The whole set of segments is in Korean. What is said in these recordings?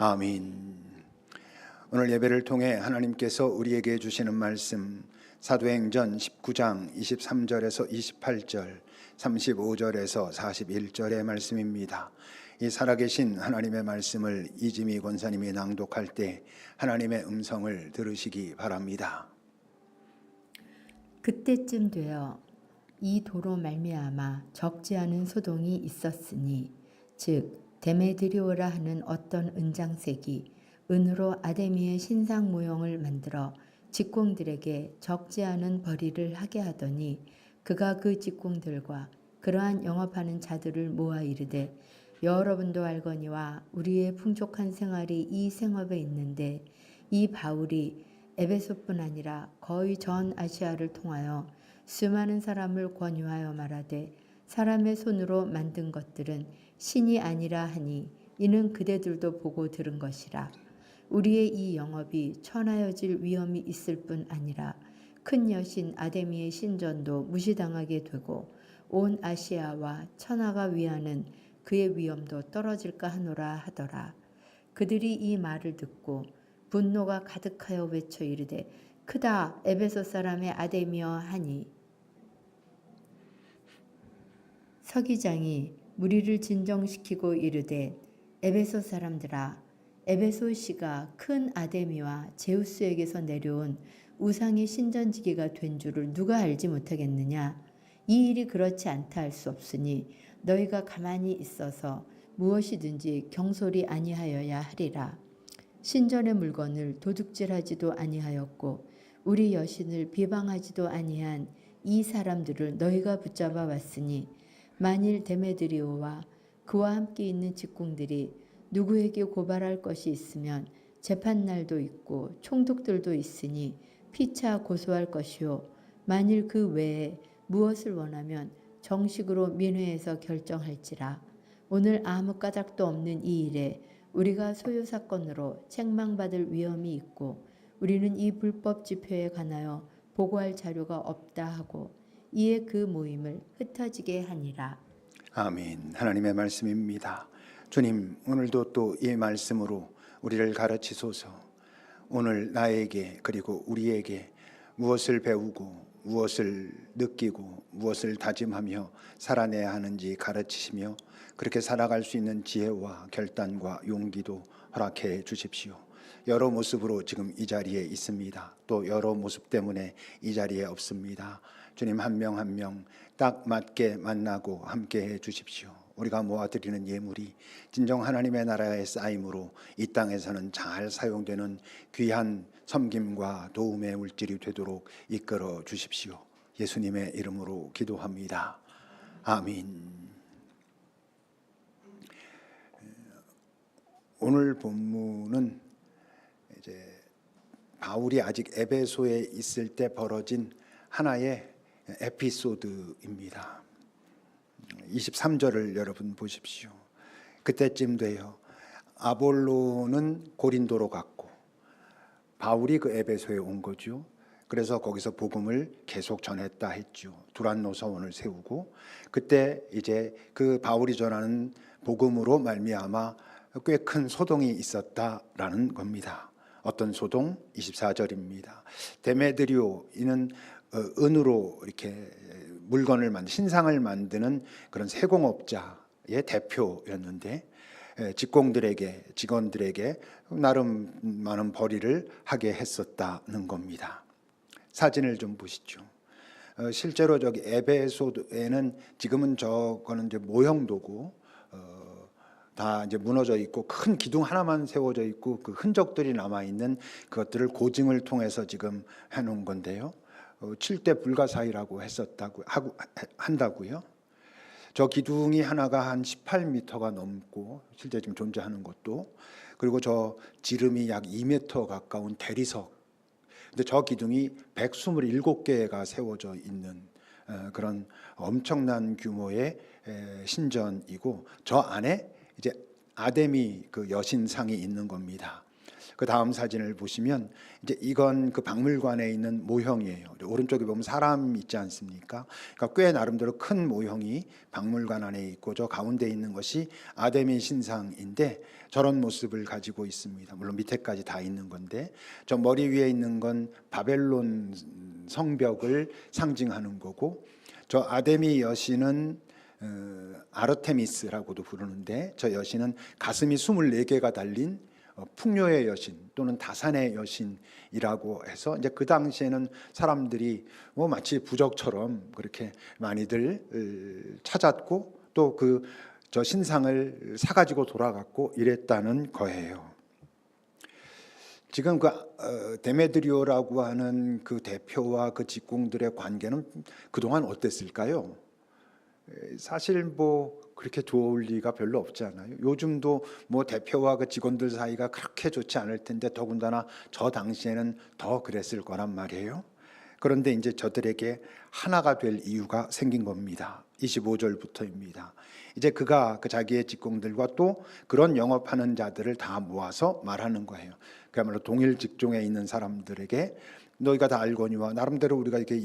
아멘. 오늘 예배를 통해 하나님께서 우리에게 주시는 말씀 사도행전 19장 23절에서 28절, 35절에서 41절의 말씀입니다. 이 살아계신 하나님의 말씀을 이지미 권사님이 낭독할 때 하나님의 음성을 들으시기 바랍니다. 그때쯤 되어 이 도로 말미암아 적지 않은 소동이 있었으니 즉 데메드리오라 하는 어떤 은장색이 은으로 아데미의 신상 모형을 만들어 직공들에게 적지 않은 벌이를 하게 하더니 그가 그 직공들과 그러한 영업하는 자들을 모아 이르되 여러분도 알거니와 우리의 풍족한 생활이 이 생업에 있는데 이 바울이 에베소뿐 아니라 거의 전 아시아를 통하여 수많은 사람을 권유하여 말하되 사람의 손으로 만든 것들은 신이 아니라 하니 이는 그대들도 보고 들은 것이라. 우리의 이 영업이 천하여질 위험이 있을 뿐 아니라 큰 여신 아데미의 신전도 무시당하게 되고 온 아시아와 천하가 위하는 그의 위엄도 떨어질까 하노라 하더라. 그들이 이 말을 듣고 분노가 가득하여 외쳐 이르되 크다 에베소 사람의 아데미여 하니 서기장이 무리를 진정시키고 이르되 에베소 사람들아 에베소시가 큰 아데미와 제우스에게서 내려온 우상의 신전지기가 된 줄을 누가 알지 못하겠느냐. 이 일이 그렇지 않다 할 수 없으니 너희가 가만히 있어서 무엇이든지 경솔이 아니하여야 하리라. 신전의 물건을 도둑질하지도 아니하였고 우리 여신을 비방하지도 아니한 이 사람들을 너희가 붙잡아 왔으니 만일 데메드리오와 그와 함께 있는 직공들이 누구에게 고발할 것이 있으면 재판날도 있고 총독들도 있으니 피차 고소할 것이요 만일 그 외에 무엇을 원하면 정식으로 민회에서 결정할지라. 오늘 아무 까닭도 없는 이 일에 우리가 소유 사건으로 책망받을 위험이 있고 우리는 이 불법 집회에 관하여 보고할 자료가 없다 하고 이에 그 모임을 흩어지게 하니라. 아멘. 하나님의 말씀입니다. 주님, 오늘도 또 이 말씀으로 우리를 가르치소서. 오늘 나에게 그리고 우리에게 무엇을 배우고 무엇을 느끼고 무엇을 다짐하며 살아내야 하는지 가르치시며 그렇게 살아갈 수 있는 지혜와 결단과 용기도 허락해 주십시오. 여러 모습으로 지금 이 자리에 있습니다. 또 여러 모습 때문에 이 자리에 없습니다. 주님 한 명 한 명 딱 맞게 만나고 함께해 주십시오. 우리가 모아드리는 예물이 진정 하나님의 나라의 쌓임으로 이 땅에서는 잘 사용되는 귀한 섬김과 도움의 물질이 되도록 이끌어 주십시오. 예수님의 이름으로 기도합니다. 아멘. 오늘 본문은 이제 바울이 아직 에베소에 있을 때 벌어진 하나의 에피소드입니다. 23절을 여러분 보십시오. 그때쯤 되어 아볼로는 고린도로 갔고 바울이 그 에베소에 온 거죠. 그래서 거기서 복음을 계속 전했다 했죠. 두란노 서원을 세우고 그때 이제 그 바울이 전하는 복음으로 말미암아 꽤 큰 소동이 있었다라는 겁니다. 어떤 소동? 24절입니다. 데메드리오 이는 은으로 이렇게 물건을 신상을 만드는 그런 세공업자의 대표였는데 직원들에게 나름 많은 벌이를 하게 했었다는 겁니다. 사진을 좀 보시죠. 실제로 저기 에베소에는 지금은 저거는 이제 모형도고 다 이제 무너져 있고 큰 기둥 하나만 세워져 있고 그 흔적들이 남아 있는 그것들을 고증을 통해서 지금 해놓은 건데요. 7대 불가사의라고 한다고요. 저 기둥이 하나가 한 18m가 넘고 실제 지금 존재하는 것도 그리고 저 지름이 약 2m 가까운 대리석. 근데 저 기둥이 127개가 세워져 있는 그런 엄청난 규모의 신전이고 저 안에 이제 아데미 그 여신상이 있는 겁니다. 그 다음 사진을 보시면 이제 이건 그 박물관에 있는 모형이에요. 오른쪽에 보면 사람 있지 않습니까? 그러니까 꽤 나름대로 큰 모형이 박물관 안에 있고 저 가운데 있는 것이 아데미 신상인데 저런 모습을 가지고 있습니다. 물론 밑에까지 다 있는 건데 저 머리 위에 있는 건 바벨론 성벽을 상징하는 거고 저 아데미 여신은 아르테미스라고도 부르는데 저 여신은 가슴이 24개가 달린 풍요의 여신 또는 다산의 여신이라고 해서 이제 그 당시에는 사람들이 뭐 마치 부적처럼 그렇게 많이들 찾았고 또 그 저 신상을 사가지고 돌아갔고 이랬다는 거예요. 지금 그 데메드리오라고 하는 그 대표와 그 직공들의 관계는 그동안 어땠을까요? 사실 뭐 그렇게 좋을 리가 별로 없잖아요. 요즘도 뭐 대표와 그 직원들 사이가 그렇게 좋지 않을 텐데 더군다나 저 당시에는 더 그랬을 거란 말이에요. 그런데 이제 저들에게 하나가 될 이유가 생긴 겁니다. 25절부터입니다. 이제 그가 그 자기의 직공들과 또 그런 영업하는 자들을 다 모아서 말하는 거예요. 그야말로 동일 직종에 있는 사람들에게 너희가 다 알거니와 나름대로 우리가 이렇게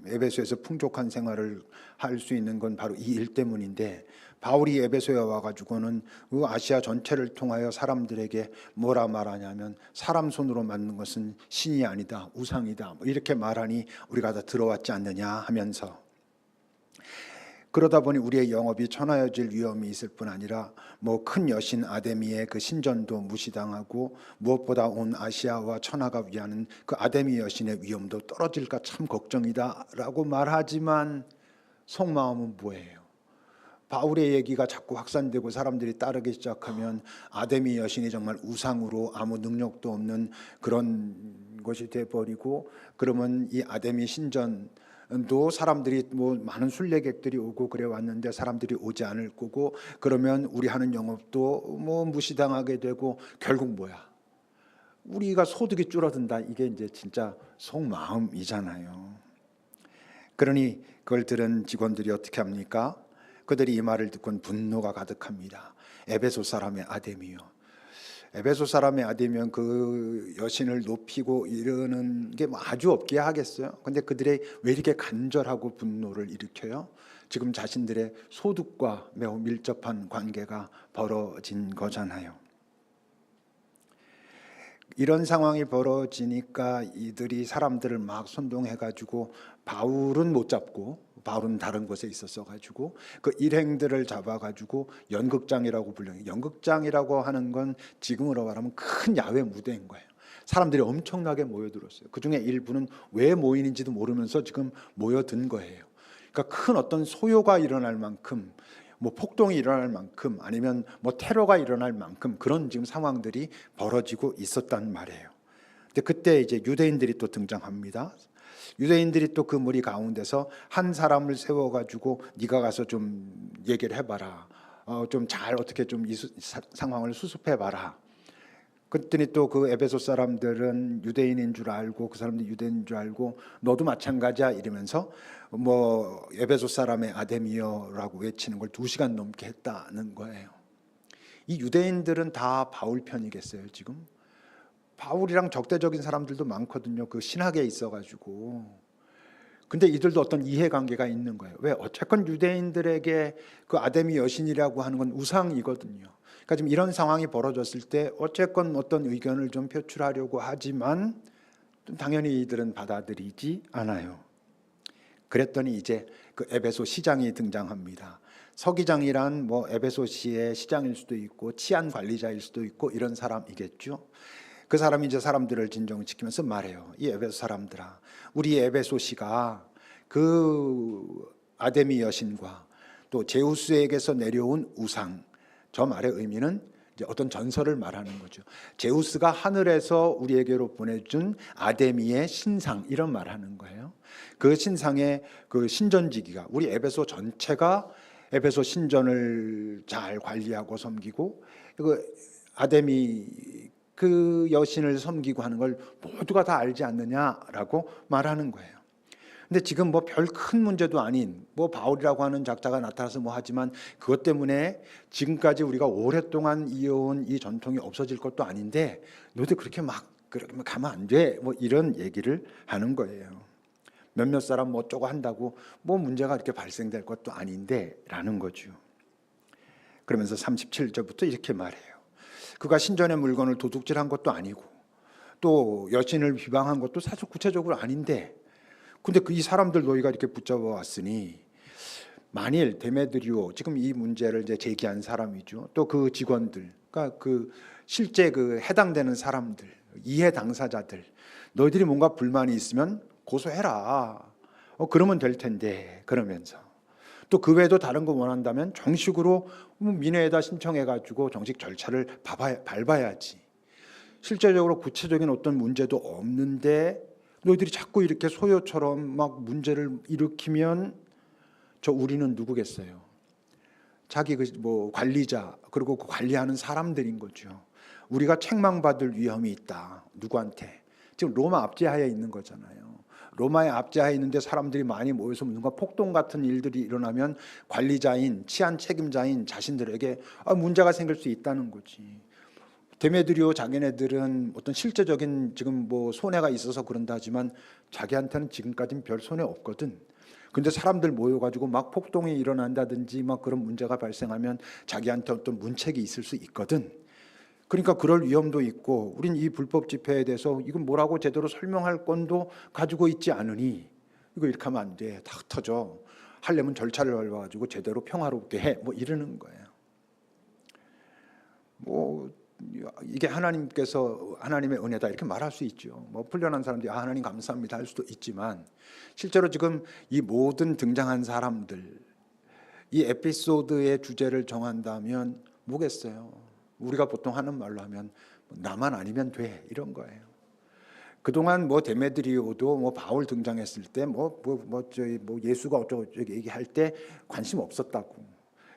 에베소에서 풍족한 생활을 할 수 있는 건 바로 이 일 때문인데 바울이 에베소에 와가지고는 그 아시아 전체를 통하여 사람들에게 뭐라 말하냐면 사람 손으로 만든 것은 신이 아니다 우상이다 뭐 이렇게 말하니 우리가 다 들어왔지 않느냐 하면서 그러다 보니 우리의 영업이 천하여질 위험이 있을 뿐 아니라 뭐 큰 여신 아데미의 그 신전도 무시당하고 무엇보다 온 아시아와 천하가 위하는 그 아데미 여신의 위험도 떨어질까 참 걱정이다라고 말하지만 속마음은 뭐예요? 바울의 얘기가 자꾸 확산되고 사람들이 따르기 시작하면 아데미 여신이 정말 우상으로 아무 능력도 없는 그런 것이 돼버리고 그러면 이 아데미 신전도 사람들이 뭐 많은 순례객들이 오고 그래 왔는데 사람들이 오지 않을 거고 그러면 우리 하는 영업도 뭐 무시당하게 되고 결국 뭐야? 우리가 소득이 줄어든다. 이게 이제 진짜 속마음이잖아요. 그러니 그걸 들은 직원들이 어떻게 합니까? 그들이 이 말을 듣고는 분노가 가득합니다. 에베소 사람의 아데미요. 에베소 사람의 아데미면 그 여신을 높이고 이러는 게 뭐 아주 없게 하겠어요. 근데 그들의 왜 이렇게 간절하고 분노를 일으켜요? 지금 자신들의 소득과 매우 밀접한 관계가 벌어진 거잖아요. 이런 상황이 벌어지니까 이들이 사람들을 막 선동해가지고 바울은 못 잡고 바울은 다른 곳에 있었어가지고 그 일행들을 잡아가지고 연극장이라고 불려요. 연극장이라고 하는 건 지금으로 말하면 큰 야외 무대인 거예요. 사람들이 엄청나게 모여들었어요. 그중에 일부는 왜 모이는지도 모르면서 지금 모여든 거예요. 그러니까 큰 어떤 소요가 일어날 만큼 뭐 폭동이 일어날 만큼 아니면 뭐 테러가 일어날 만큼 그런 지금 상황들이 벌어지고 있었단 말이에요. 근데 그때 이제 유대인들이 또 등장합니다. 유대인들이 또 그 무리 가운데서 한 사람을 세워가지고 네가 가서 좀 얘기를 해봐라. 좀 잘 어떻게 좀 이 상황을 수습해봐라. 그랬더니 또 그 에베소 사람들은 유대인인 줄 알고 그 사람들 유대인인 줄 알고 너도 마찬가지야 이러면서 뭐 에베소 사람의 아데미어라고 외치는 걸 2시간 넘게 했다는 거예요. 이 유대인들은 다 바울 편이겠어요 지금? 바울이랑 적대적인 사람들도 많거든요. 그 신학에 있어가지고. 근데 이들도 어떤 이해관계가 있는 거예요. 왜? 어쨌건 유대인들에게 그 아데미 여신이라고 하는 건 우상이거든요. 그러니까 지금 이런 상황이 벌어졌을 때 어쨌건 어떤 의견을 좀 표출하려고 하지만 당연히 이들은 받아들이지 않아요. 그랬더니 이제 그 에베소 시장이 등장합니다. 서기장이란 뭐 에베소시의 시장일 수도 있고 치안 관리자일 수도 있고 이런 사람이겠죠. 그 사람이 이제 사람들을 진정시키면서 말해요. 이 에베소 사람들아, 우리 에베소시가 그 아데미 여신과 또 제우스에게서 내려온 우상, 저 말의 의미는 이제 어떤 전설을 말하는 거죠. 제우스가 하늘에서 우리에게로 보내준 아데미의 신상 이런 말하는 거예요. 그 신상의 그 신전지기가 우리 에베소 전체가 에베소 신전을 잘 관리하고 섬기고 그 아데미 그 여신을 섬기고 하는 걸 모두가 다 알지 않느냐라고 말하는 거예요. 근데 지금 뭐 별 큰 문제도 아닌 뭐 바울이라고 하는 작자가 나타나서 뭐 하지만 그것 때문에 지금까지 우리가 오랫동안 이어온 이 전통이 없어질 것도 아닌데 너희들 그렇게 막 그렇게 가면 안 돼. 뭐 이런 얘기를 하는 거예요. 몇몇 사람 뭐 어쩌고 한다고 뭐 문제가 이렇게 발생될 것도 아닌데라는 거죠. 그러면서 37절부터 이렇게 말해요. 그가 신전의 물건을 도둑질한 것도 아니고 또 여신을 비방한 것도 사실 구체적으로 아닌데 근데 이 사람들 너희가 이렇게 붙잡아 왔으니 만일 데메드리오 지금 이 문제를 이제 제기한 사람이죠. 또 그 직원들, 그러니까 그 실제 그 해당되는 사람들, 이해 당사자들, 너희들이 뭔가 불만이 있으면 고소해라. 그러면 될 텐데 그러면서 또 그 외에도 다른 거 원한다면 정식으로 민회에다 신청해가지고 정식 절차를 밟아야지. 실제적으로 구체적인 어떤 문제도 없는데 너희들이 자꾸 이렇게 소요처럼 막 문제를 일으키면 저 우리는 누구겠어요? 자기 그 뭐 관리자 그리고 그 관리하는 사람들인 거죠. 우리가 책망받을 위험이 있다. 누구한테? 지금 로마 압제하에 있는 거잖아요. 로마의 압제하에 있는데 사람들이 많이 모여서 뭔가 폭동 같은 일들이 일어나면 관리자인 치안 책임자인 자신들에게 문제가 생길 수 있다는 거지. 데메드리오 자기네들은 어떤 실제적인 지금 뭐 손해가 있어서 그런다 하지만 자기한테는 지금까지는 별 손해 없거든. 근데 사람들 모여가지고 막 폭동이 일어난다든지 막 그런 문제가 발생하면 자기한테 어떤 문책이 있을 수 있거든. 그러니까 그럴 위험도 있고 우린 이 불법 집회에 대해서 이건 뭐라고 제대로 설명할 건도 가지고 있지 않으니 이거 이렇게 하면 안 돼. 다 터져. 하려면 절차를 밟아가지고 제대로 평화롭게 해. 뭐 이러는 거예요. 뭐 이게 하나님께서 하나님의 은혜다 이렇게 말할 수 있죠. 뭐 풀려난 사람들이 하나님 감사합니다 할 수도 있지만 실제로 지금 이 모든 등장한 사람들 이 에피소드의 주제를 정한다면 뭐겠어요? 우리가 보통 하는 말로 하면 나만 아니면 돼 이런 거예요. 그동안 뭐 데메드리오도 뭐 바울 등장했을 때 뭐 예수가 어쩌고 얘기할 때 관심 없었다고.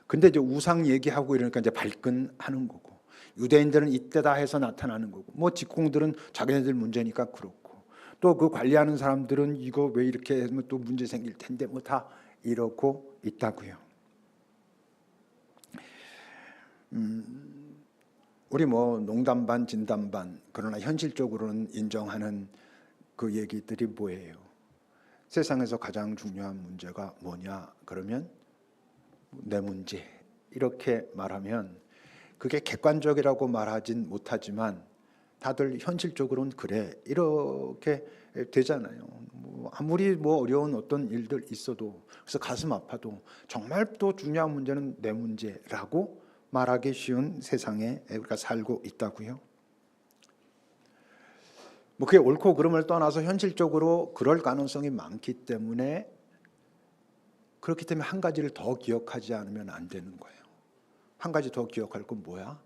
근데 이제 우상 얘기하고 이러니까 이제 발끈하는 거고. 유대인들은 이때다 해서 나타나는 거고 뭐 직공들은 자기네들 문제니까 그렇고 또 그 관리하는 사람들은 이거 왜 이렇게 하면 또 문제 생길 텐데 뭐 다 이러고 있다고요. 우리 뭐 농담 반 진담 반 그러나 현실적으로는 인정하는 그 얘기들이 뭐예요? 세상에서 가장 중요한 문제가 뭐냐 그러면 내 문제 이렇게 말하면 그게 객관적이라고 말하진 못하지만 다들 현실적으로는 그래 이렇게 되잖아요. 뭐 아무리 뭐 어려운 어떤 일들 있어도 그래서 가슴 아파도 정말 또 중요한 문제는 내 문제라고 말하기 쉬운 세상에 우리가 살고 있다고요. 뭐 그게 옳고 그름을 떠나서 현실적으로 그럴 가능성이 많기 때문에 그렇기 때문에 한 가지를 더 기억하지 않으면 안 되는 거예요. 한 가지 더 기억할 건 뭐야?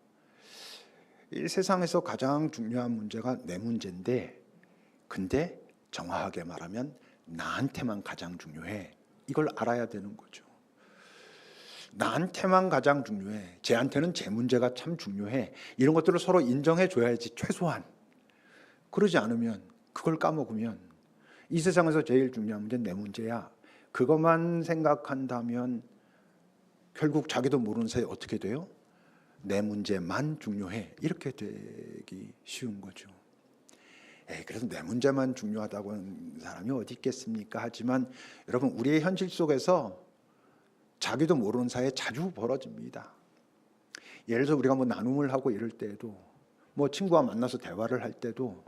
이 세상에서 가장 중요한 문제가 내 문제인데 근데 정확하게 말하면 나한테만 가장 중요해. 이걸 알아야 되는 거죠. 나한테만 가장 중요해. 쟤한테는 제 문제가 참 중요해. 이런 것들을 서로 인정해 줘야지 최소한. 그러지 않으면 그걸 까먹으면 이 세상에서 제일 중요한 문제는 내 문제야. 그것만 생각한다면 결국 자기도 모르는 사이에 어떻게 돼요? 내 문제만 중요해. 이렇게 되기 쉬운 거죠. 그래서 내 문제만 중요하다고 하는 사람이 어디 있겠습니까? 하지만 여러분 우리의 현실 속에서 자기도 모르는 사이에 자주 벌어집니다. 예를 들어서 우리가 뭐 나눔을 하고 이럴 때도 뭐 친구와 만나서 대화를 할 때도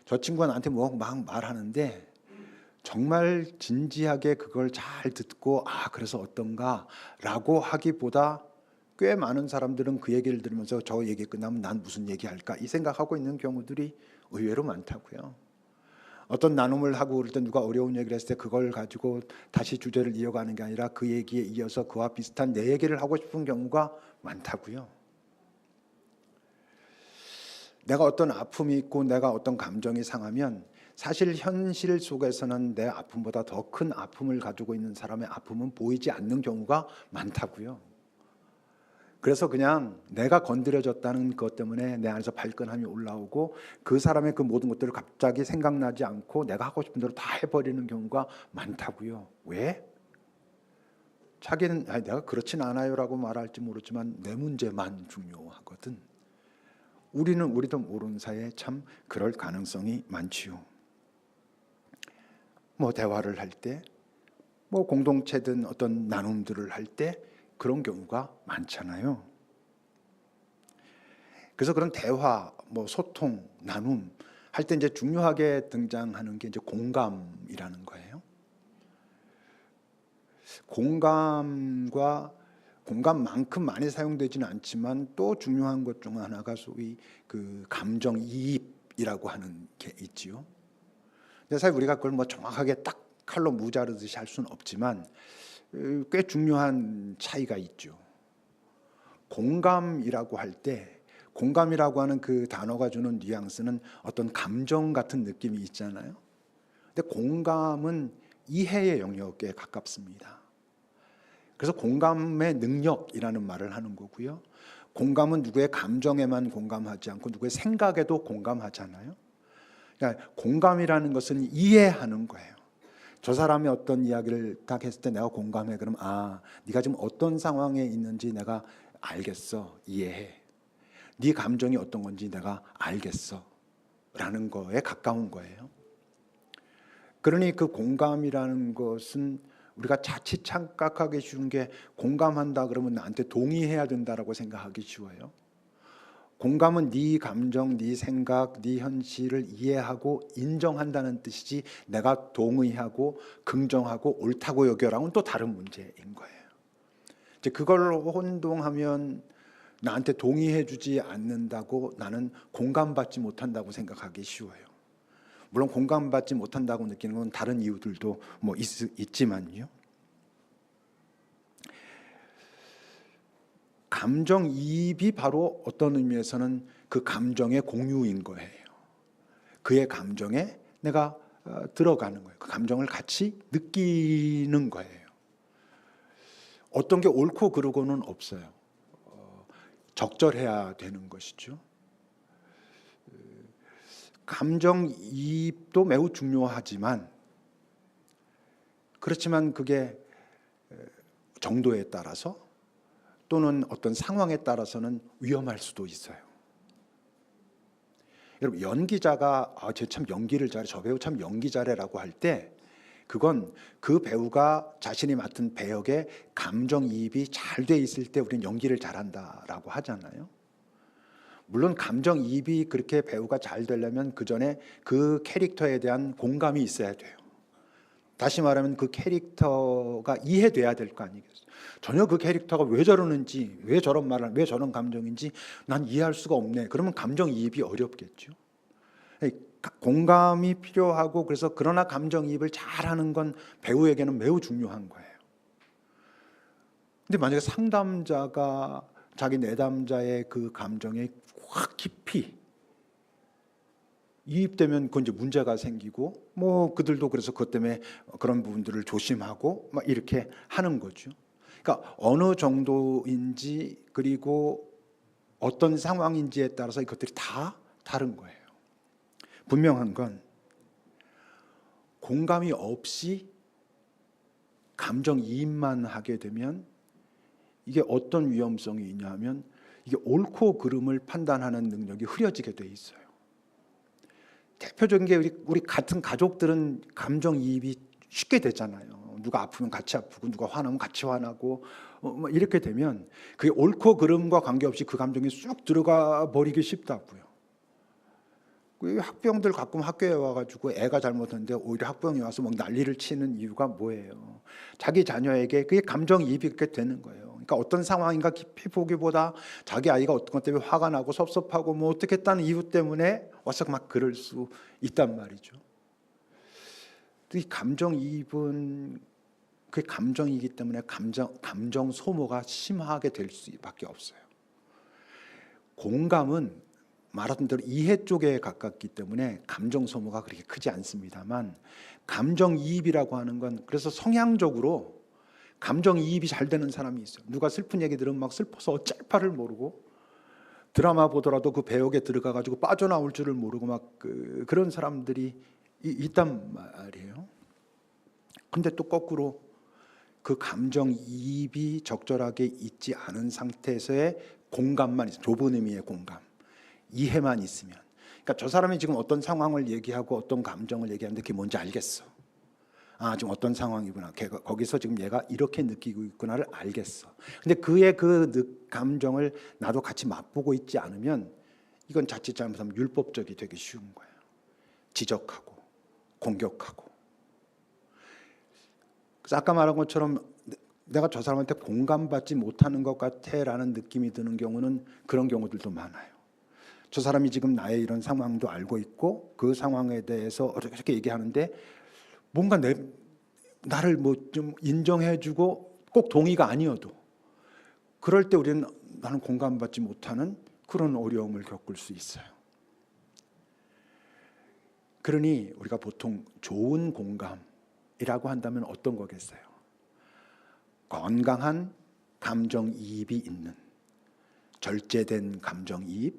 저 친구가 나한테 뭐 막 말하는데 정말 진지하게 그걸 잘 듣고 그래서 어떤가 라고 하기보다 꽤 많은 사람들은 그 얘기를 들으면서 저 얘기 끝나면 난 무슨 얘기할까 이 생각하고 있는 경우들이 의외로 많다고요. 어떤 나눔을 하고 그럴 때 누가 어려운 얘기를 했을 때 그걸 가지고 다시 주제를 이어가는 게 아니라 그 얘기에 이어서 그와 비슷한 내 얘기를 하고 싶은 경우가 많다고요. 내가 어떤 아픔이 있고 내가 어떤 감정이 상하면 사실 현실 속에서는 내 아픔보다 더 큰 아픔을 가지고 있는 사람의 아픔은 보이지 않는 경우가 많다고요. 그래서 그냥 내가 건드려졌다는 것 때문에 내 안에서 발끈함이 올라오고 그 사람의 그 모든 것들을 갑자기 생각나지 않고 내가 하고 싶은 대로 다 해버리는 경우가 많다고요. 왜? 자기는 내가 그렇진 않아요라고 말할지 모르지만 내 문제만 중요하거든. 우리도 모르는 사이에 참 그럴 가능성이 많지요. 뭐 대화를 할 때, 뭐 공동체든 어떤 나눔들을 할 때 그런 경우가 많잖아요. 그래서 그런 대화, 뭐 소통, 나눔 할 때 이제 중요하게 등장하는 게 이제 공감이라는 거예요. 공감만큼 많이 사용되지는 않지만 또 중요한 것 중 하나가 소위 그 감정이입이라고 하는 게 있지요. 근데 사실 우리가 그걸 뭐 정확하게 딱 칼로 무자르듯이 할 수는 없지만 꽤 중요한 차이가 있죠. 공감이라고 하는 그 단어가 주는 뉘앙스는 어떤 감정 같은 느낌이 있잖아요. 근데 공감은 이해의 영역에 가깝습니다. 그래서 공감의 능력이라는 말을 하는 거고요. 공감은 누구의 감정에만 공감하지 않고 누구의 생각에도 공감하잖아요. 그러니까 공감이라는 것은 이해하는 거예요. 저 사람이 어떤 이야기를 딱 했을 때 내가 공감해. 그럼 네가 지금 어떤 상황에 있는지 내가 알겠어. 이해해. 네 감정이 어떤 건지 내가 알겠어. 라는 거에 가까운 거예요. 그러니 그 공감이라는 것은 우리가 자칫 착각하기 쉬운 게 공감한다 그러면 나한테 동의해야 된다라고 생각하기 쉬워요. 공감은 네 감정, 네 생각, 네 현실을 이해하고 인정한다는 뜻이지 내가 동의하고 긍정하고 옳다고 여겨라고는 또 다른 문제인 거예요. 이제 그걸 혼동하면 나한테 동의해 주지 않는다고 나는 공감받지 못한다고 생각하기 쉬워요. 물론 공감받지 못한다고 느끼는 건 다른 이유들도 뭐 있지만요. 감정이입이 바로 어떤 의미에서는 그 감정의 공유인 거예요. 그의 감정에 내가 들어가는 거예요. 그 감정을 같이 느끼는 거예요. 어떤 게 옳고 그르고는 없어요. 적절해야 되는 것이죠. 감정이입도 매우 중요하지만 그렇지만 그게 정도에 따라서 또는 어떤 상황에 따라서는 위험할 수도 있어요. 여러분 연기자가 쟤 참 연기를 잘해, 저 배우 참 연기 잘해라고 할 때 그건 그 배우가 자신이 맡은 배역에 감정이입이 잘 돼 있을 때 우리는 연기를 잘한다라고 하잖아요. 물론 감정이입이 그렇게 배우가 잘 되려면 그 전에 그 캐릭터에 대한 공감이 있어야 돼요. 다시 말하면 그 캐릭터가 이해돼야 될 거 아니겠어요. 전혀 그 캐릭터가 왜 저러는지, 왜 저런 말을, 왜 저런 감정인지 난 이해할 수가 없네. 그러면 감정이입이 어렵겠죠. 공감이 필요하고 그래서 그러나 감정이입을 잘하는 건 배우에게는 매우 중요한 거예요. 근데 만약에 상담자가 자기 내담자의 그 감정에 확 깊이 이입되면 그건 이제 문제가 생기고 뭐 그들도 그래서 그것 때문에 그런 부분들을 조심하고 막 이렇게 하는 거죠. 그러니까 어느 정도인지 그리고 어떤 상황인지에 따라서 이것들이 다 다른 거예요. 분명한 건 공감이 없이 감정이입만 하게 되면 이게 어떤 위험성이 있냐면 이게 옳고 그름을 판단하는 능력이 흐려지게 돼 있어요. 대표적인 게 우리 같은 가족들은 감정이입이 쉽게 되잖아요. 누가 아프면 같이 아프고 누가 화나면 같이 화나고 뭐 이렇게 되면 그게 옳고 그름과 관계없이 그 감정이 쑥 들어가 버리기 쉽다고요. 학부형들 가끔 학교에 와가지고 애가 잘못했는데 오히려 학부형이 와서 막 난리를 치는 이유가 뭐예요? 자기 자녀에게 그게 감정이입이 그렇게 되는 거예요. 그러니까 어떤 상황인가 깊이 보기보다 자기 아이가 어떤 것 때문에 화가 나고 섭섭하고 뭐 어떻게 했다는 이유 때문에 와서 막 그럴 수 있단 말이죠. 이 감정이입은 그게 감정이기 때문에 감정 소모가 심하게 될 수밖에 없어요. 공감은 말하던 대로 이해 쪽에 가깝기 때문에 감정 소모가 그렇게 크지 않습니다만 감정이입이라고 하는 건 그래서 성향적으로 감정이입이 잘 되는 사람이 있어요. 누가 슬픈 얘기 들으면 막 슬퍼서 어쩔 바를 모르고, 드라마 보더라도 그 배역에 들어가가지고 빠져나올 줄을 모르고 막 그런 사람들이 있단 말이에요. 근데 또 거꾸로 그 감정이입이 적절하게 있지 않은 상태에서의 공감만 있어요. 좁은 의미의 공감, 이해만 있으면, 그러니까 저 사람이 지금 어떤 상황을 얘기하고 어떤 감정을 얘기하는데 그게 뭔지 알겠어. 아, 지금 어떤 상황이구나. 거기서 지금 얘가 이렇게 느끼고 있구나를 알겠어. 근데 그의 그 감정을 나도 같이 맛보고 있지 않으면 이건 자칫 잘못하면 율법적이 되기 쉬운 거예요. 지적하고 공격하고. 그래서 아까 말한 것처럼 내가 저 사람한테 공감받지 못하는 것 같아라는 느낌이 드는 경우는 그런 경우들도 많아요. 저 사람이 지금 나의 이런 상황도 알고 있고 그 상황에 대해서 어떻게 얘기하는데 뭔가 나를 뭐 좀 인정해주고 꼭 동의가 아니어도 그럴 때 우리는 나는 공감받지 못하는 그런 어려움을 겪을 수 있어요. 그러니 우리가 보통 좋은 공감이라고 한다면 어떤 거겠어요? 건강한 감정이입이 있는, 절제된 감정이입,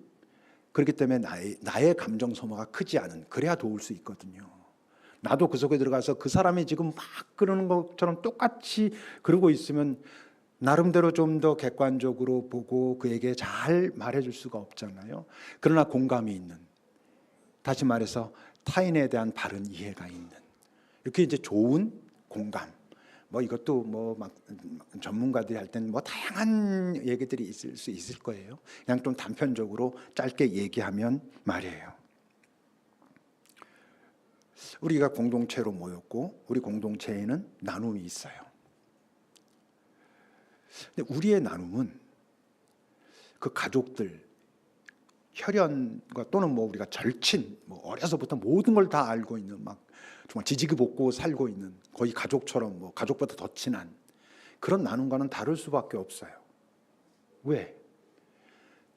그렇기 때문에 나의 감정 소모가 크지 않은, 그래야 도울 수 있거든요. 나도 그 속에 들어가서 그 사람이 지금 막 그러는 것처럼 똑같이 그러고 있으면 나름대로 좀 더 객관적으로 보고 그에게 잘 말해줄 수가 없잖아요. 그러나 공감이 있는, 다시 말해서 타인에 대한 바른 이해가 있는, 이렇게 이제 좋은 공감. 뭐 이것도 뭐 막 전문가들이 할 때는 뭐 다양한 얘기들이 있을 수 있을 거예요. 그냥 좀 단편적으로 짧게 얘기하면 말이에요. 우리가 공동체로 모였고 우리 공동체에는 나눔이 있어요. 근데 우리의 나눔은 그 가족들, 혈연과 또는 뭐 우리가 절친, 뭐 어려서부터 모든 걸 다 알고 있는 막 정말 지지기 볶고 살고 있는 거의 가족처럼 뭐 가족보다 더 친한 그런 나눔과는 다를 수밖에 없어요. 왜?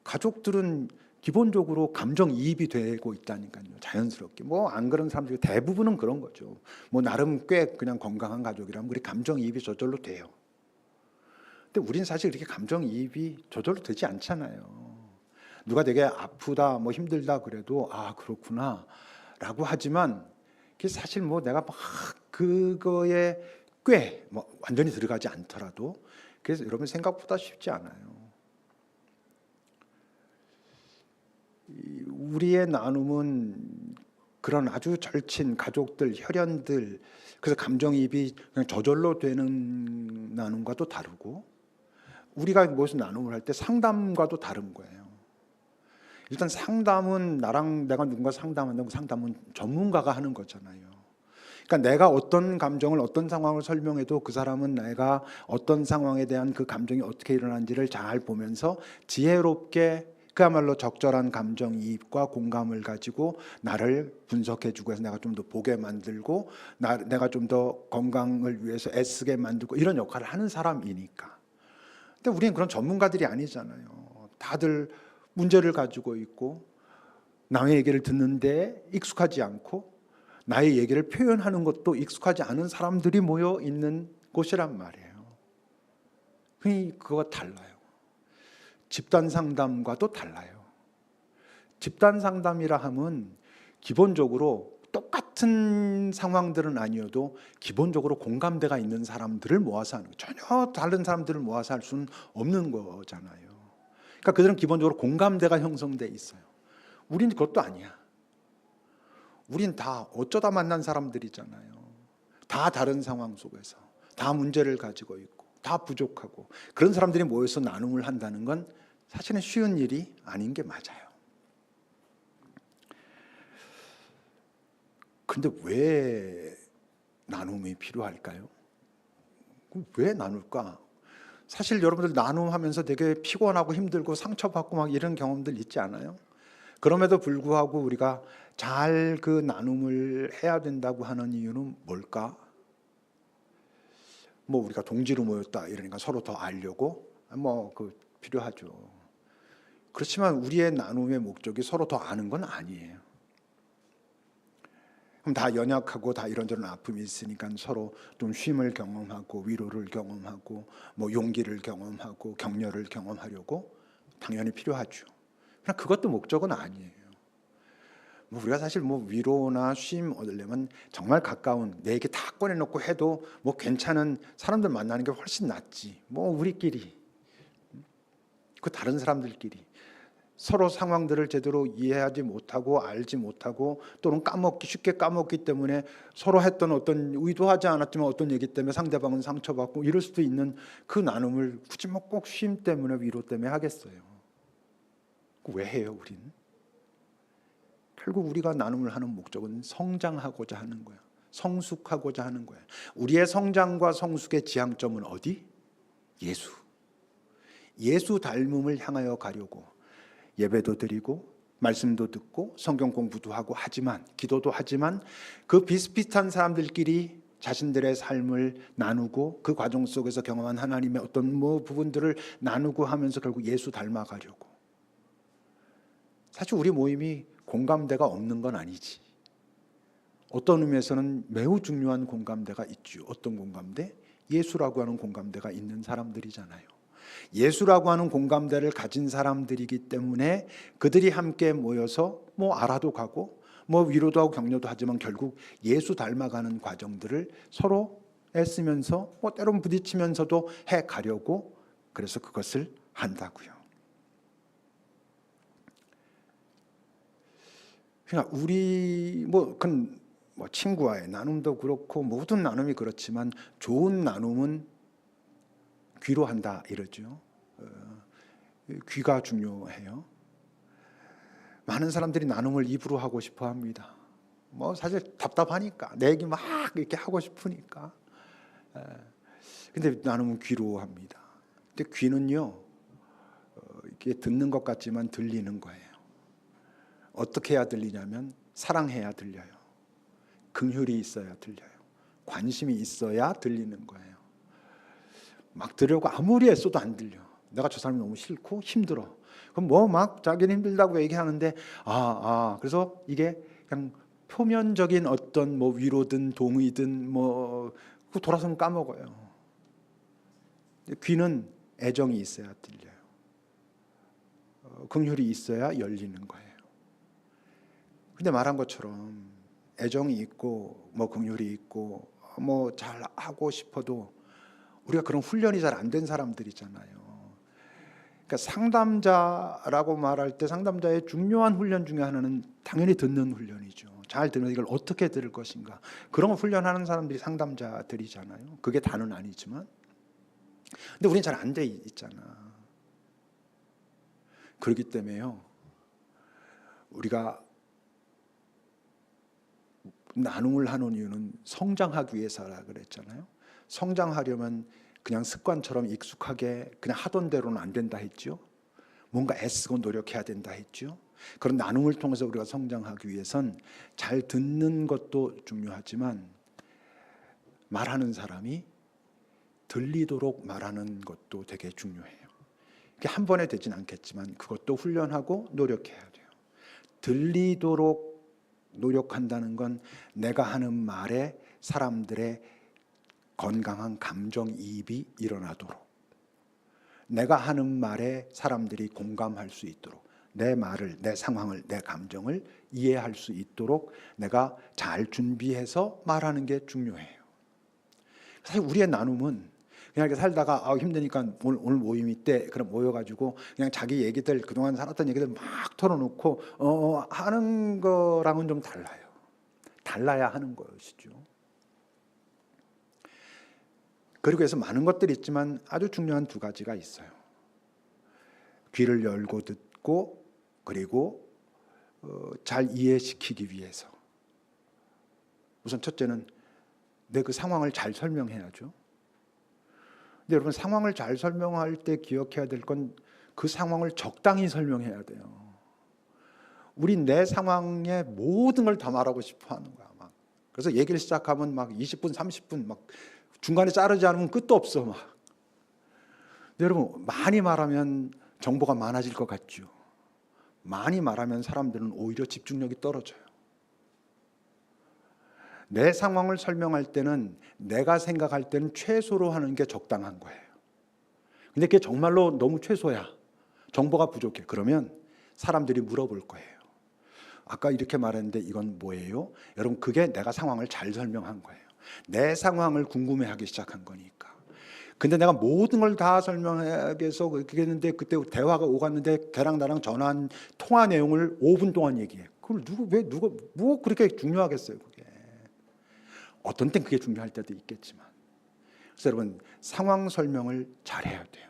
가족들은 기본적으로 감정이입이 되고 있다니까요. 자연스럽게. 뭐 안 그런 사람들이 대부분은 그런 거죠. 뭐 나름 꽤 그냥 건강한 가족이라면 우리 감정이입이 저절로 돼요. 근데 우린 사실 그렇게 감정이입이 저절로 되지 않잖아요. 누가 되게 아프다, 뭐 힘들다 그래도 아 그렇구나 라고 하지만 그게 사실 뭐 내가 막 그거에 꽤 뭐 완전히 들어가지 않더라도 그래서 여러분 생각보다 쉽지 않아요. 우리의 나눔은 그런 아주 절친 가족들, 혈연들, 그래서 감정이입이 그냥 저절로 되는 나눔과도 다르고 우리가 무엇을 나눔을 할 때 상담과도 다른 거예요. 일단 상담은 내가 누군가 상담한다고 상담은 전문가가 하는 거잖아요. 그러니까 내가 어떤 감정을 어떤 상황을 설명해도 그 사람은 내가 어떤 상황에 대한 그 감정이 어떻게 일어난지를 잘 보면서 지혜롭게 그야말로 적절한 감정이입과 공감을 가지고 나를 분석해주고 해서 내가 좀 더 보게 만들고 내가 좀 더 건강을 위해서 애쓰게 만들고 이런 역할을 하는 사람이니까. 근데 우리는 그런 전문가들이 아니잖아요. 다들 문제를 가지고 있고 남의 얘기를 듣는데 익숙하지 않고 나의 얘기를 표현하는 것도 익숙하지 않은 사람들이 모여 있는 곳이란 말이에요. 그거와 달라요. 집단 상담과도 달라요. 집단 상담이라 하면 기본적으로 똑같은 상황들은 아니어도 기본적으로 공감대가 있는 사람들을 모아서 하는 거예요. 전혀 다른 사람들을 모아서 할 수는 없는 거잖아요. 그러니까 그들은 기본적으로 공감대가 형성돼 있어요. 우린 그것도 아니야. 우린 다 어쩌다 만난 사람들이잖아요. 다 다른 상황 속에서 다 문제를 가지고 있고 다 부족하고 그런 사람들이 모여서 나눔을 한다는 건 사실은 쉬운 일이 아닌 게 맞아요. 근데 왜 나눔이 필요할까요? 왜 나눌까? 사실 여러분들 나눔하면서 되게 피곤하고 힘들고 상처받고 막 이런 경험들 있지 않아요? 그럼에도 불구하고 우리가 잘 그 나눔을 해야 된다고 하는 이유는 뭘까? 뭐 우리가 동지로 모였다 이러니까 서로 더 알려고 뭐 그 필요하죠. 그렇지만 우리의 나눔의 목적이 서로 더 아는 건 아니에요. 그럼 다 연약하고 다 이런저런 아픔이 있으니까 서로 좀 쉼을 경험하고 위로를 경험하고 뭐 용기를 경험하고 격려를 경험하려고 당연히 필요하죠. 그러나 그것도 목적은 아니에요. 뭐 우리가 사실 뭐 위로나 쉼 얻으려면 정말 가까운 내 얘기 다 꺼내놓고 해도 뭐 괜찮은 사람들 만나는 게 훨씬 낫지. 뭐 우리끼리 그 다른 사람들끼리 서로 상황들을 제대로 이해하지 못하고 알지 못하고 또는 쉽게 까먹기 때문에 서로 했던 어떤 의도하지 않았지만 어떤 얘기 때문에 상대방은 상처받고 이럴 수도 있는 그 나눔을 굳이 뭐 꼭 쉼 때문에 위로 때문에 하겠어요. 왜 해요 우린? 결국 우리가 나눔을 하는 목적은 성장하고자 하는 거야. 성숙하고자 하는 거야. 우리의 성장과 성숙의 지향점은 어디? 예수. 예수 닮음을 향하여 가려고 예배도 드리고 말씀도 듣고 성경 공부도 하고 하지만 기도도 하지만 그 비슷비슷한 사람들끼리 자신들의 삶을 나누고 그 과정 속에서 경험한 하나님의 어떤 뭐 부분들을 나누고 하면서 결국 예수 닮아가려고. 사실 우리 모임이 공감대가 없는 건 아니지. 어떤 의미에서는 매우 중요한 공감대가 있죠. 어떤 공감대? 예수라고 하는 공감대가 있는 사람들이잖아요. 예수라고 하는 공감대를 가진 사람들이기 때문에 그들이 함께 모여서 뭐 알아도 가고 뭐 위로도 하고 격려도 하지만 결국 예수 닮아가는 과정들을 서로 애쓰면서 뭐 때론 부딪히면서도 해 가려고 그래서 그것을 한다고요. 그러니까 우리 뭐 친구와의 나눔도 그렇고 모든 나눔이 그렇지만 좋은 나눔은 귀로 한다 이러죠. 귀가 중요해요. 많은 사람들이 나눔을 입으로 하고 싶어 합니다. 뭐 사실 답답하니까 내 얘기 막 이렇게 하고 싶으니까. 근데 나눔은 귀로 합니다. 근데 귀는요 이게 듣는 것 같지만 들리는 거예요. 어떻게 해야 들리냐면 사랑해야 들려요. 긍휼이 있어야 들려요. 관심이 있어야 들리는 거예요. 막 들으려고 아무리 애써도 안 들려. 내가 저 사람이 너무 싫고 힘들어. 그럼 뭐 막 자기는 힘들다고 얘기하는데 그래서 이게 그냥 표면적인 어떤 뭐 위로든 동의든 뭐 그 돌아서는 까먹어요. 귀는 애정이 있어야 들려요. 긍휼이 있어야 열리는 거예요. 근데 말한 것처럼 애정이 있고 뭐 긍휼이 있고 뭐 잘 하고 싶어도 우리가 그런 훈련이 잘 안 된 사람들이잖아요. 그러니까 상담자라고 말할 때 상담자의 중요한 훈련 중에 하나는 당연히 듣는 훈련이죠. 잘 들으면 이걸 어떻게 들을 것인가. 그런 걸 훈련하는 사람들이 상담자들이잖아요. 그게 다는 아니지만. 근데 우리는 잘 안 돼 있잖아. 그렇기 때문에요. 우리가 나눔을 하는 이유는 성장하기 위해서라 그랬잖아요. 성장하려면 그냥 습관처럼 익숙하게 그냥 하던 대로는 안 된다 했죠. 뭔가 애쓰고 노력해야 된다 했죠. 그런 나눔을 통해서 우리가 성장하기 위해선 잘 듣는 것도 중요하지만 말하는 사람이 들리도록 말하는 것도 되게 중요해요. 이게 한 번에 되진 않겠지만 그것도 훈련하고 노력해야 돼요. 들리도록 노력한다는 건 내가 하는 말에 사람들의 건강한 감정이입이 일어나도록, 내가 하는 말에 사람들이 공감할 수 있도록, 내 말을, 내 상황을, 내 감정을 이해할 수 있도록 내가 잘 준비해서 말하는 게 중요해요. 사실 우리의 나눔은 그냥 이렇게 살다가 힘드니까 오늘 모임이 때 그럼 모여가지고 그냥 자기 얘기들 그동안 살았던 얘기들 막 털어놓고 하는 거랑은 좀 달라요. 달라야 하는 것이죠. 그리고 해서 많은 것들이 있지만 아주 중요한 두 가지가 있어요. 귀를 열고 듣고 그리고 잘 이해시키기 위해서. 우선 첫째는 내 그 상황을 잘 설명해야죠. 근데 여러분 상황을 잘 설명할 때 기억해야 될 건 그 상황을 적당히 설명해야 돼요. 우린 내 상황에 모든 걸 다 말하고 싶어 하는 거야. 막. 그래서 얘기를 시작하면 막 20분, 30분 막 중간에 자르지 않으면 끝도 없어 막. 근데 여러분 많이 말하면 정보가 많아질 것 같죠. 많이 말하면 사람들은 오히려 집중력이 떨어져요. 내 상황을 설명할 때는 내가 생각할 때는 최소로 하는 게 적당한 거예요. 근데 그게 정말로 너무 최소야. 정보가 부족해. 그러면 사람들이 물어볼 거예요. 아까 이렇게 말했는데 이건 뭐예요? 여러분, 그게 내가 상황을 잘 설명한 거예요. 내 상황을 궁금해하기 시작한 거니까. 근데 내가 모든 걸 다 설명하기 위해서 그렇게 했는데 그때 대화가 오갔는데 걔랑 나랑 전화한 통화 내용을 5분 동안 얘기해. 그걸 뭐 그렇게 중요하겠어요, 그게. 어떤 땐 그게 중요할 때도 있겠지만. 그래서 여러분, 상황 설명을 잘해야 돼요.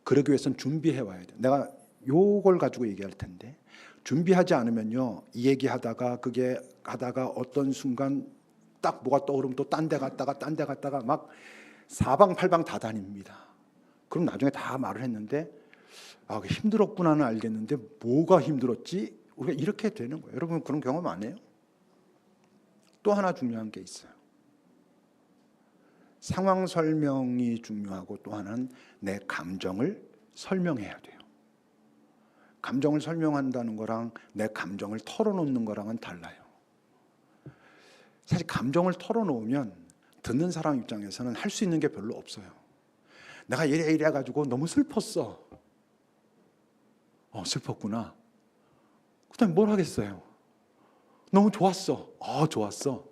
그러기 위해서는 준비해 와야 돼요. 내가 요걸 가지고 얘기할 텐데, 준비하지 않으면요, 이 얘기하다가 그게 하다가 어떤 순간 딱 뭐가 떠오르면 또 딴 데 갔다가 막 사방팔방 다 다닙니다. 그럼 나중에 다 말을 했는데 힘들었구나는 알겠는데 뭐가 힘들었지? 우리가 이렇게 되는 거예요. 여러분, 그런 경험 안 해요? 또 하나 중요한 게 있어요. 상황 설명이 중요하고 또 하나는 내 감정을 설명해야 돼요. 감정을 설명한다는 거랑 내 감정을 털어놓는 거랑은 달라요. 사실 감정을 털어놓으면 듣는 사람 입장에서는 할 수 있는 게 별로 없어요. 내가 이래 가지고 너무 슬펐어. 슬펐구나. 그다음에 뭘 하겠어요? 너무 좋았어. 좋았어.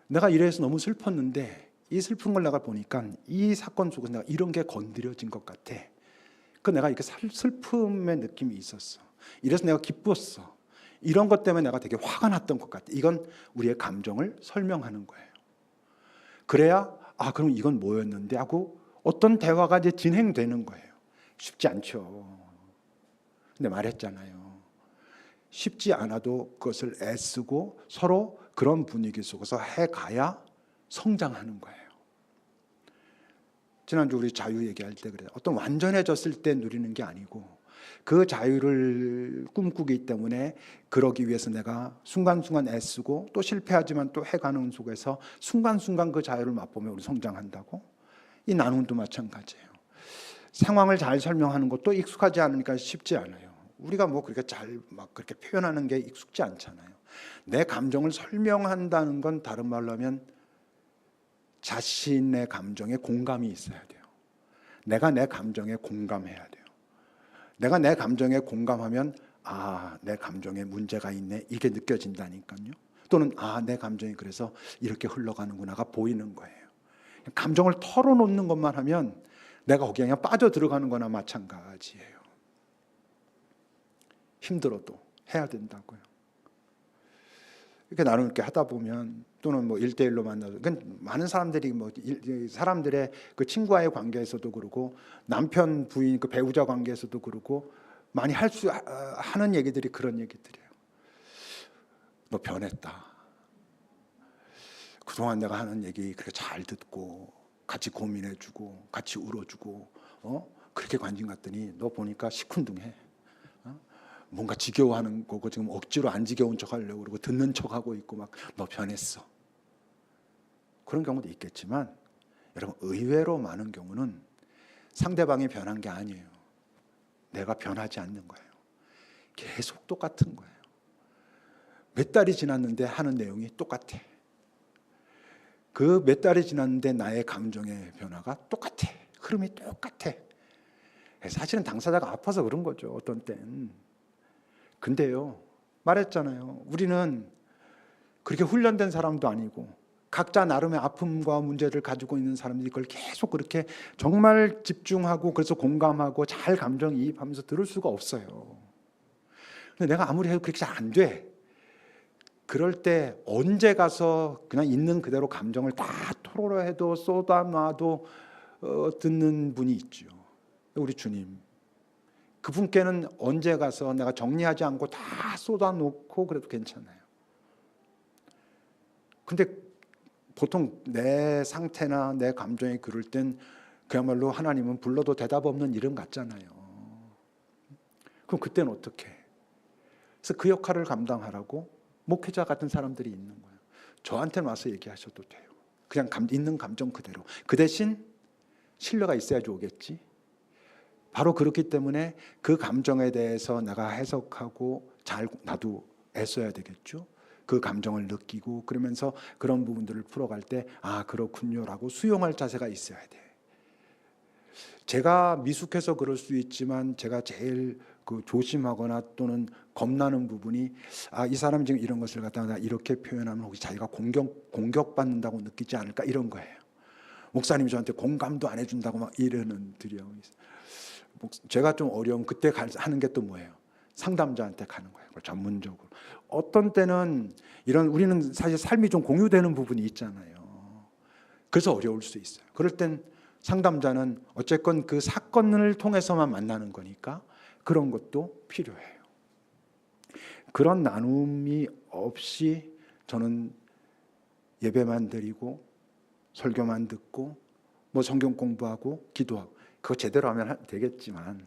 내가 이래서 너무 슬펐는데 이 슬픈 걸 내가 보니까 이 사건 속에서 내가 이런 게 건드려진 것 같아. 내가 이렇게 슬픔의 느낌이 있었어. 이래서 내가 기뻤어. 이런 것 때문에 내가 되게 화가 났던 것 같아. 이건 우리의 감정을 설명하는 거예요. 그래야 그럼 이건 뭐였는데 하고 어떤 대화가 이제 진행되는 거예요. 쉽지 않죠. 근데 말했잖아요. 쉽지 않아도 그것을 애쓰고 서로 그런 분위기 속에서 해가야 성장하는 거예요. 지난주 우리 자유 얘기할 때 그래요. 어떤 완전해졌을 때 누리는 게 아니고 그 자유를 꿈꾸기 때문에 그러기 위해서 내가 순간순간 애쓰고 또 실패하지만 또 해가는 속에서 순간순간 그 자유를 맛보며 우리 성장한다고? 이 나눔도 마찬가지예요. 상황을 잘 설명하는 것도 익숙하지 않으니까 쉽지 않아요. 우리가 뭐 그렇게 잘 막 그렇게 표현하는 게 익숙지 않잖아요. 내 감정을 설명한다는 건 다른 말로 하면 자신의 감정에 공감이 있어야 돼요. 내가 내 감정에 공감해야 돼요. 내가 내 감정에 공감하면 내 감정에 문제가 있네 이게 느껴진다니까요. 또는 내 감정이 그래서 이렇게 흘러가는구나가 보이는 거예요. 감정을 털어놓는 것만 하면 내가 거기에 그냥 빠져 들어가는 거나 마찬가지예요. 힘들어도 해야 된다고요. 이렇게 나름 이렇게 하다 보면 또는 뭐 1대1로 만나서 많은 사람들이 사람들의 그 친구와의 관계에서도 그러고 남편 부인 그 배우자 관계에서도 그러고 많이 하는 얘기들이 그런 얘기들이에요. 너 변했다. 그동안 내가 하는 얘기 그렇게 잘 듣고 같이 고민해주고 같이 울어주고 그렇게 관심 갖더니 너 보니까 시큰둥해. 뭔가 지겨워하는 거고 지금 억지로 안 지겨운 척하려고 그러고 듣는 척하고 있고 막 너 변했어. 그런 경우도 있겠지만 여러분, 의외로 많은 경우는 상대방이 변한 게 아니에요. 내가 변하지 않는 거예요. 계속 똑같은 거예요. 몇 달이 지났는데 하는 내용이 똑같아. 그 몇 달이 지났는데 나의 감정의 변화가 똑같아. 흐름이 똑같아. 사실은 당사자가 아파서 그런 거죠, 어떤 땐. 근데요, 말했잖아요. 우리는 그렇게 훈련된 사람도 아니고 각자 나름의 아픔과 문제를 가지고 있는 사람들이 그걸 계속 그렇게 정말 집중하고 그래서 공감하고 잘 감정이입하면서 들을 수가 없어요. 근데 내가 아무리 해도 그렇게 잘 안 돼. 그럴 때 언제 가서 그냥 있는 그대로 감정을 다 토로해도 쏟아놔도 듣는 분이 있죠. 우리 주님. 그분께는 언제 가서 내가 정리하지 않고 다 쏟아놓고 그래도 괜찮아요. 근데 보통 내 상태나 내 감정이 그럴 땐 그야말로 하나님은 불러도 대답 없는 이름 같잖아요. 그럼 그때는 어떻게? 그래서 그 역할을 감당하라고 목회자 같은 사람들이 있는 거예요. 저한테 와서 얘기하셔도 돼요. 그냥 있는 감정 그대로. 그 대신 신뢰가 있어야지 오겠지. 바로 그렇기 때문에 그 감정에 대해서 내가 해석하고 잘 나도 애써야 되겠죠. 그 감정을 느끼고 그러면서 그런 부분들을 풀어갈 때 아 그렇군요라고 수용할 자세가 있어야 돼. 제가 미숙해서 그럴 수 있지만 제가 제일 그 조심하거나 또는 겁나는 부분이 아 이 사람이 지금 이런 것을 갖다가 이렇게 표현하면 혹시 자기가 공격받는다고 느끼지 않을까 이런 거예요. 목사님이 저한테 공감도 안 해준다고 막 이러는 두려움이 있어요. 제가 좀 어려움 그때 하는 게 또 뭐예요? 상담자한테 가는 거예요. 전문적으로. 어떤 때는 이런 우리는 사실 삶이 좀 공유되는 부분이 있잖아요. 그래서 어려울 수 있어요. 그럴 땐 상담자는 어쨌건 그 사건을 통해서만 만나는 거니까 그런 것도 필요해요. 그런 나눔이 없이 저는 예배만 드리고 설교만 듣고 뭐 성경 공부하고 기도하고 그거 제대로 하면 되겠지만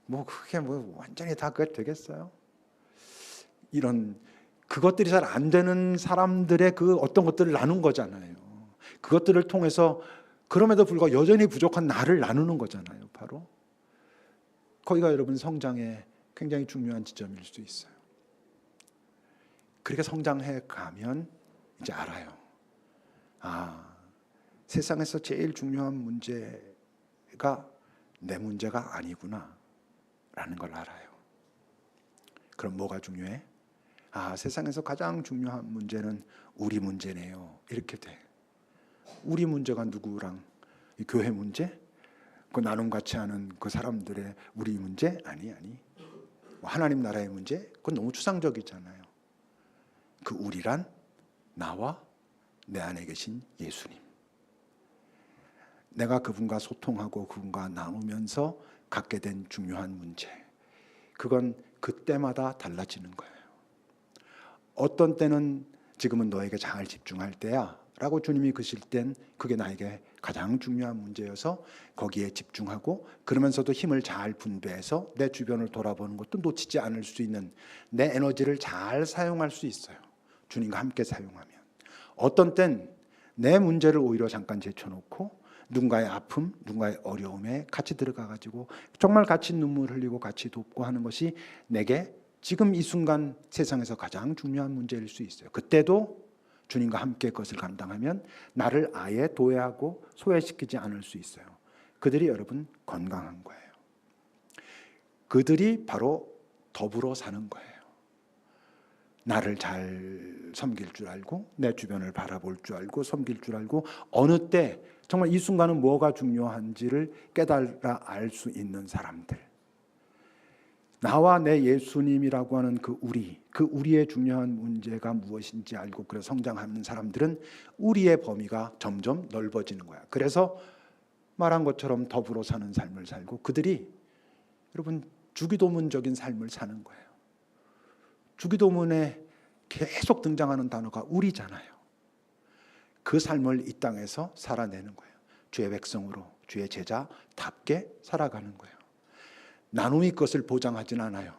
뭐 그게 뭐 완전히 다 그게 되겠어요? 이런 그것들이 잘 안 되는 사람들의 그 어떤 것들을 나눈 거잖아요. 그것들을 통해서 그럼에도 불구하고 여전히 부족한 나를 나누는 거잖아요. 바로 거기가 여러분 성장의 굉장히 중요한 지점일 수 있어요. 그렇게 성장해 가면 이제 알아요. 아, 세상에서 제일 중요한 문제가 내 문제가 아니구나 라는 걸 알아요. 그럼 뭐가 중요해? 아, 세상에서 가장 중요한 문제는 우리 문제네요. 이렇게 돼. 우리 문제가 누구랑? 이 교회 문제? 그 나눔 같이 하는 그 사람들의 우리 문제? 아니. 하나님 나라의 문제? 그건 너무 추상적이잖아요. 그 우리란 나와 내 안에 계신 예수님. 내가 그분과 소통하고 그분과 나누면서 갖게 된 중요한 문제. 그건 그때마다 달라지는 거예요. 어떤 때는 지금은 너에게 잘 집중할 때야 라고 주님이 그실 땐 그게 나에게 가장 중요한 문제여서 거기에 집중하고 그러면서도 힘을 잘 분배해서 내 주변을 돌아보는 것도 놓치지 않을 수 있는 내 에너지를 잘 사용할 수 있어요. 주님과 함께 사용하면. 어떤 땐 내 문제를 오히려 잠깐 제쳐놓고 누군가의 아픔, 누군가의 어려움에 같이 들어가가지고 정말 같이 눈물 흘리고 같이 돕고 하는 것이 내게 지금 이 순간 세상에서 가장 중요한 문제일 수 있어요. 그때도 주님과 함께 그것을 감당하면 나를 아예 도외하고 소외시키지 않을 수 있어요. 그들이 여러분 건강한 거예요. 그들이 바로 더불어 사는 거예요. 나를 잘 섬길 줄 알고 내 주변을 바라볼 줄 알고 섬길 줄 알고 어느 때 정말 이 순간은 뭐가 중요한지를 깨달아 알 수 있는 사람들. 나와 내 예수님이라고 하는 그 우리의 중요한 문제가 무엇인지 알고 그래서 성장하는 사람들은 우리의 범위가 점점 넓어지는 거야. 그래서 말한 것처럼 더불어 사는 삶을 살고 그들이 여러분 주기도문적인 삶을 사는 거예요. 주기도문에 계속 등장하는 단어가 우리잖아요. 그 삶을 이 땅에서 살아내는 거예요. 주의 백성으로 주의 제자답게 살아가는 거예요. 나눔이 그것을 보장하진 않아요.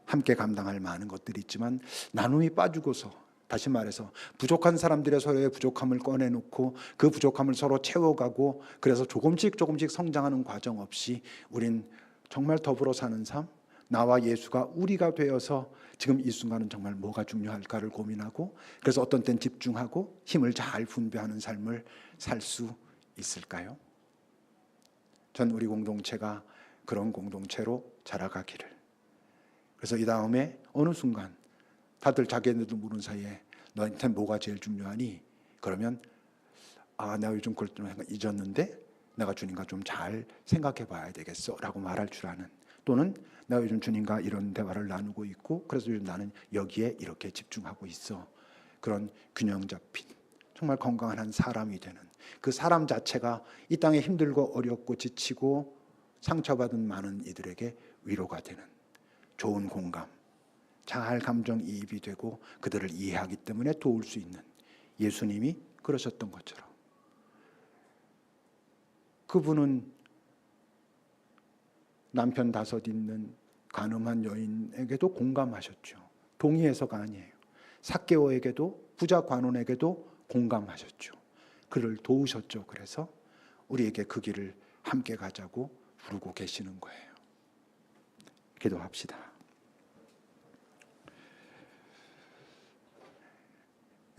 함께 감당할 많은 것들이 있지만 나눔이 빠지고서 다시 말해서 부족한 사람들의 서로의 부족함을 꺼내놓고 그 부족함을 서로 채워가고 그래서 조금씩 성장하는 과정 없이 우린 정말 더불어 사는 삶, 나와 예수가 우리가 되어서 지금 이 순간은 정말 뭐가 중요할까를 고민하고 그래서 어떤 땐 집중하고 힘을 잘 분배하는 삶을 살 수 있을까요? 전 우리 공동체가 그런 공동체로 자라가기를. 그래서 이 다음에 어느 순간 다들 자기네들도 모르는 사이에 너한테 뭐가 제일 중요하니? 그러면 내가 요즘 그걸 좀 잊었는데 내가 주님과 좀 잘 생각해 봐야 되겠어 라고 말할 줄 아는, 또는 내가 요즘 주님과 이런 대화를 나누고 있고 그래서 요즘 나는 여기에 이렇게 집중하고 있어. 그런 균형 잡힌 정말 건강한 한 사람이 되는 그 사람 자체가 이 땅에 힘들고 어렵고 지치고 상처받은 많은 이들에게 위로가 되는 좋은 공감, 잘 감정이입이 되고 그들을 이해하기 때문에 도울 수 있는 예수님이 그러셨던 것처럼 그분은 남편 5 있는 간음한 여인에게도 공감하셨죠. 동의해서가 아니에요. 삭개오에게도 부자 관원에게도 공감하셨죠. 그를 도우셨죠. 그래서 우리에게 그 길을 함께 가자고 부르고 계시는 거예요. 기도합시다.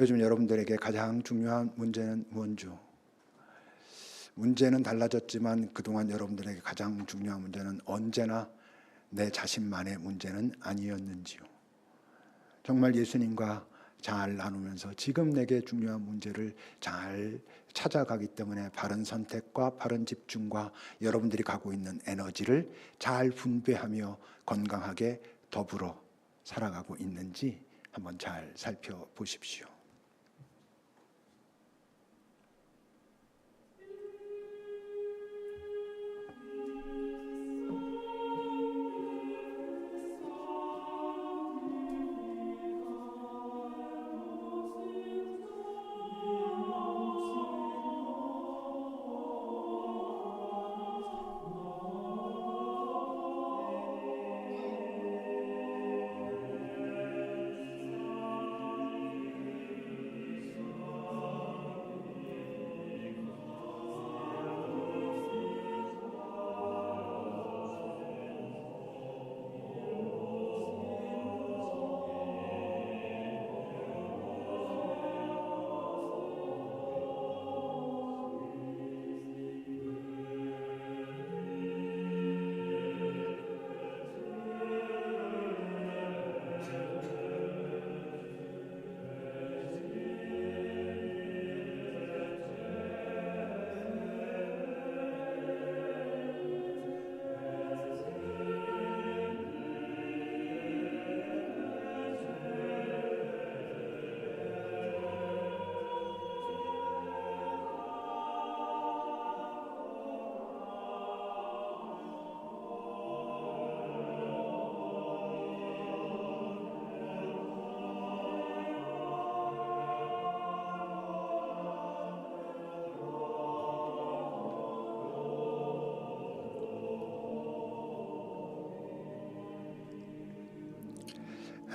요즘 여러분들에게 가장 중요한 문제는 뭔죠? 문제는 달라졌지만 그동안 여러분들에게 가장 중요한 문제는 언제나 내 자신만의 문제는 아니었는지요. 정말 예수님과 잘 나누면서 지금 내게 중요한 문제를 잘 찾아가기 때문에 바른 선택과 바른 집중과 여러분들이 갖고 있는 에너지를 잘 분배하며 건강하게 더불어 살아가고 있는지 한번 잘 살펴보십시오.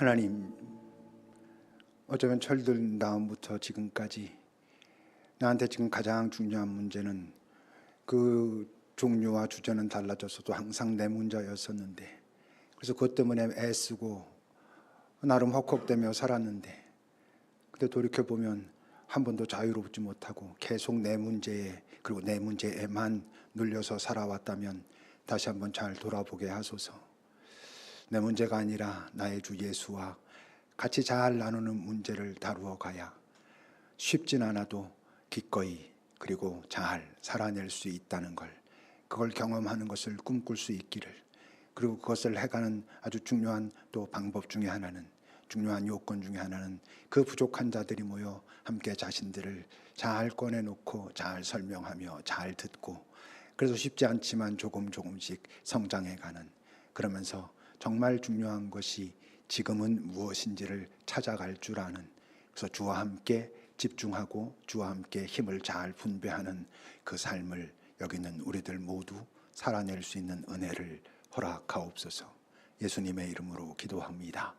하나님, 어쩌면 철든 다음부터 지금까지 나한테 지금 가장 중요한 문제는 그 종류와 주제는 달라졌어도 항상 내 문제였었는데, 그래서 그것 때문에 애쓰고 나름 헉헉대며 살았는데, 근데 돌이켜보면 한 번도 자유롭지 못하고 계속 내 문제에, 그리고 내 문제에만 눌려서 살아왔다면 다시 한번 잘 돌아보게 하소서. 내 문제가 아니라 나의 주 예수와 같이 잘 나누는 문제를 다루어 가야 쉽진 않아도 기꺼이 그리고 잘 살아낼 수 있다는 걸, 그걸 경험하는 것을 꿈꿀 수 있기를, 그리고 그것을 해가는 아주 중요한 또 방법 중에 하나는, 중요한 요건 중에 하나는 그 부족한 자들이 모여 함께 자신들을 잘 꺼내놓고 잘 설명하며 잘 듣고, 그래서 쉽지 않지만 조금씩 성장해가는, 그러면서 정말 중요한 것이 지금은 무엇인지를 찾아갈 줄 아는, 그래서 주와 함께 집중하고 주와 함께 힘을 잘 분배하는 그 삶을 여기 있는 우리들 모두 살아낼 수 있는 은혜를 허락하옵소서. 예수님의 이름으로 기도합니다.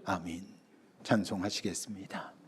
아멘. 찬송하시겠습니다.